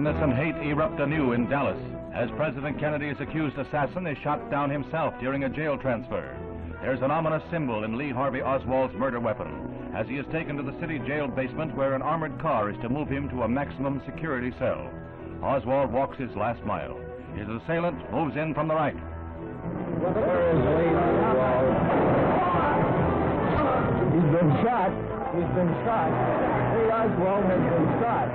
Sadness and hate erupt anew in Dallas as President Kennedy's accused assassin is shot down himself during a jail transfer. There's an ominous symbol in Lee Harvey Oswald's murder weapon as he is taken to the city jail basement where an armored car is to move him to a maximum security cell. Oswald walks his last mile. His assailant moves in from the right. Where is Lee Oswald? He's been shot. He's been shot. Lee Oswald has been shot.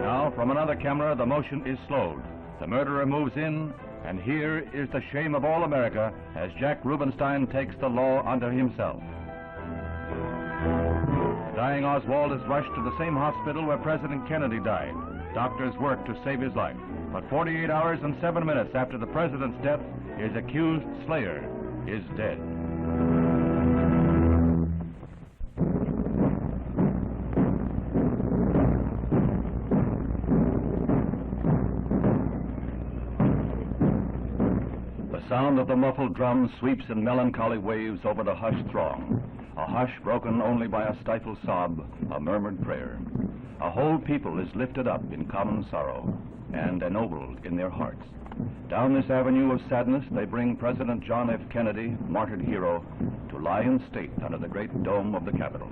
Now, from another camera, the motion is slowed. The murderer moves in, and here is the shame of all America as Jack Rubenstein takes the law unto himself. Dying Oswald is rushed to the same hospital where President Kennedy died. Doctors work to save his life. But 48 hours and 7 minutes after the president's death, his accused slayer is dead. The sound of the muffled drum sweeps in melancholy waves over the hushed throng. A hush broken only by a stifled sob, a murmured prayer. A whole people is lifted up in common sorrow and ennobled in their hearts. Down this avenue of sadness, they bring President John F. Kennedy, martyred hero, to lie in state under the great dome of the Capitol.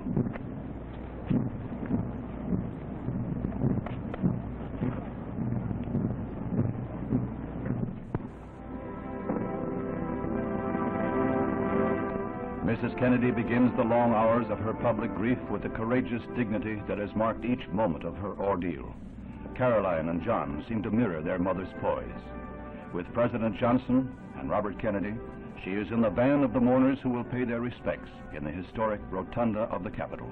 Mrs. Kennedy begins the long hours of her public grief with the courageous dignity that has marked each moment of her ordeal. Caroline and John seem to mirror their mother's poise. With President Johnson and Robert Kennedy, she is in the van of the mourners who will pay their respects in the historic rotunda of the Capitol.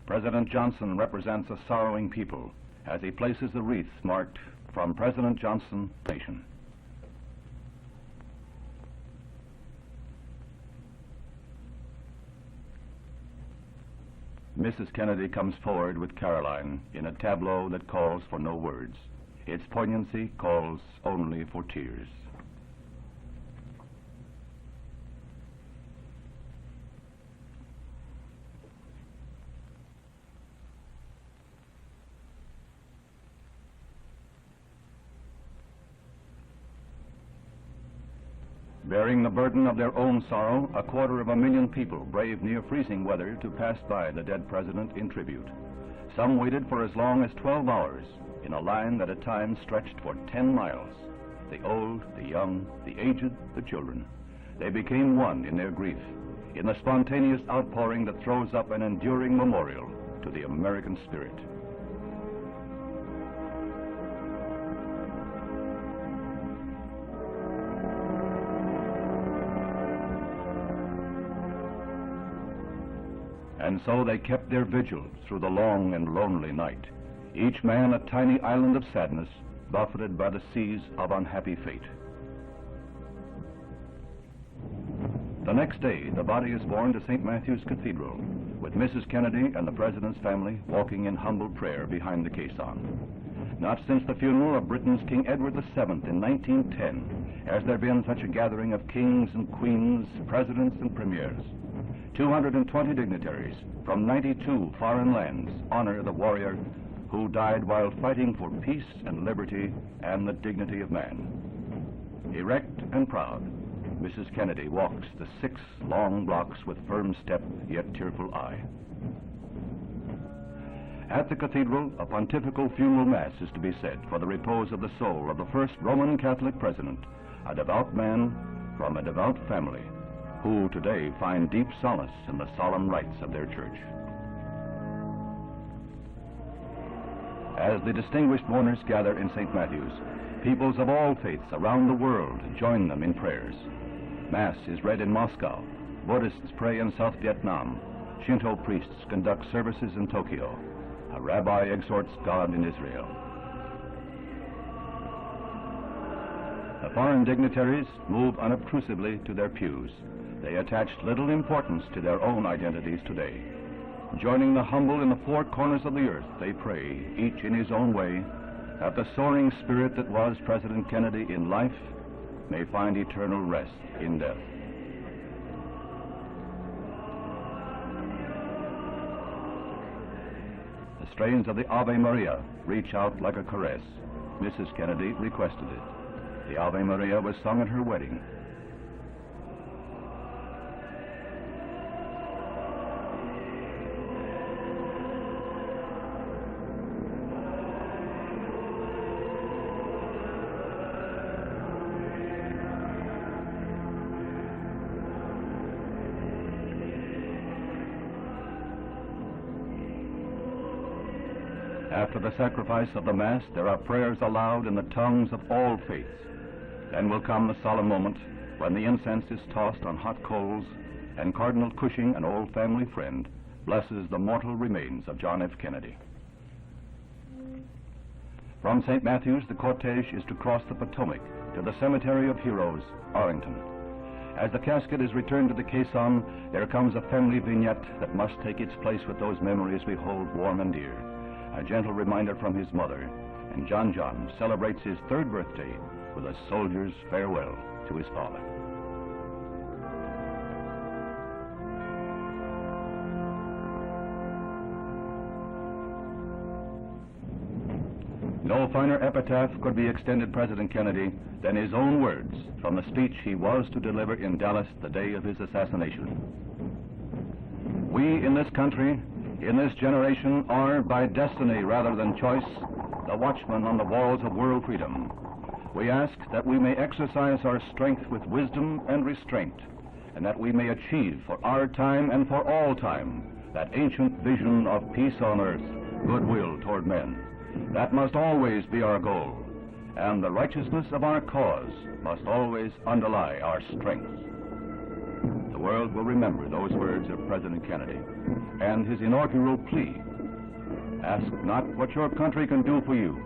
President Johnson represents a sorrowing people as he places the wreath marked "From President Johnson, Nation." Mrs. Kennedy comes forward with Caroline in a tableau that calls for no words. Its poignancy calls only for tears. Bearing the burden of their own sorrow, 250,000 people braved near freezing weather to pass by the dead president in tribute. Some waited for as long as 12 hours in a line that at times stretched for 10 miles. The old, the young, the aged, the children. They became one in their grief, in the spontaneous outpouring that throws up an enduring memorial to the American spirit. And so they kept their vigil through the long and lonely night, each man a tiny island of sadness, buffeted by the seas of unhappy fate. The next day, the body is borne to St. Matthew's Cathedral, with Mrs. Kennedy and the President's family walking in humble prayer behind the caisson. Not since the funeral of Britain's King Edward VII in 1910 has there been such a gathering of kings and queens, presidents and premiers. 220 dignitaries from 92 foreign lands honor the warrior who died while fighting for peace and liberty and the dignity of man. Erect and proud, Mrs. Kennedy walks the 6 long blocks with firm step yet tearful eye. At the cathedral, a Pontifical Funeral Mass is to be said for the repose of the soul of the first Roman Catholic president, a devout man from a devout family, who today find deep solace in the solemn rites of their church. As the distinguished mourners gather in St. Matthew's, peoples of all faiths around the world join them in prayers. Mass is read in Moscow, Buddhists pray in South Vietnam, Shinto priests conduct services in Tokyo, a rabbi exhorts God in Israel. The foreign dignitaries move unobtrusively to their pews. They attached little importance to their own identities today. Joining the humble in the 4 corners of the earth, they pray, each in his own way, that the soaring spirit that was President Kennedy in life may find eternal rest in death. The strains of the Ave Maria reach out like a caress. Mrs. Kennedy requested it. The Ave Maria was sung at her wedding. After the sacrifice of the Mass, there are prayers aloud in the tongues of all faiths. Then will come the solemn moment when the incense is tossed on hot coals and Cardinal Cushing, an old family friend, blesses the mortal remains of John F. Kennedy. From St. Matthew's, the cortege is to cross the Potomac to the Cemetery of Heroes, Arlington. As the casket is returned to the caisson, there comes a family vignette that must take its place with those memories we hold warm and dear. A gentle reminder from his mother, and John celebrates his 3rd birthday with a soldier's farewell to his father. No finer epitaph could be extended President Kennedy than his own words from the speech he was to deliver in Dallas the day of his assassination. We in this country, in this generation, are, by destiny rather than choice, the watchmen on the walls of world freedom. We ask that we may exercise our strength with wisdom and restraint, and that we may achieve for our time and for all time that ancient vision of peace on earth, goodwill toward men. That must always be our goal, and the righteousness of our cause must always underlie our strength. The world will remember those words of President Kennedy and his inaugural plea. Ask not what your country can do for you,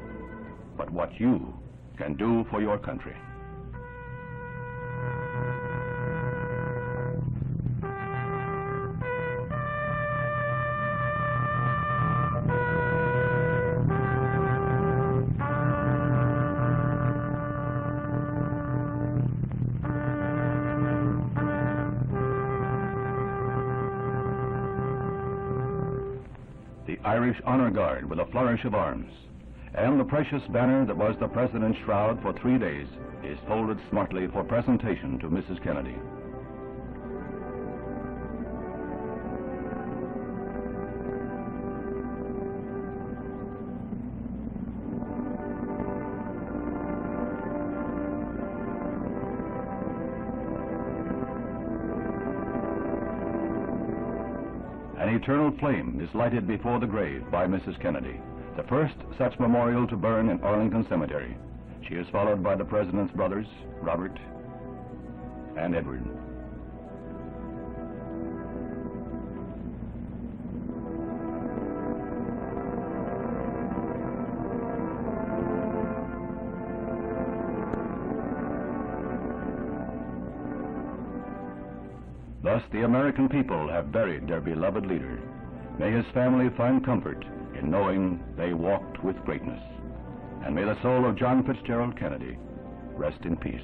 but what you can do for your country. Irish honor guard with a flourish of arms, and the precious banner that was the President's shroud for 3 days is folded smartly for presentation to Mrs. Kennedy. An eternal flame is lighted before the grave by Mrs. Kennedy, the first such memorial to burn in Arlington Cemetery. She is followed by the President's brothers, Robert and Edward. Thus, the American people have buried their beloved leader. May his family find comfort in knowing they walked with greatness. And may the soul of John Fitzgerald Kennedy rest in peace.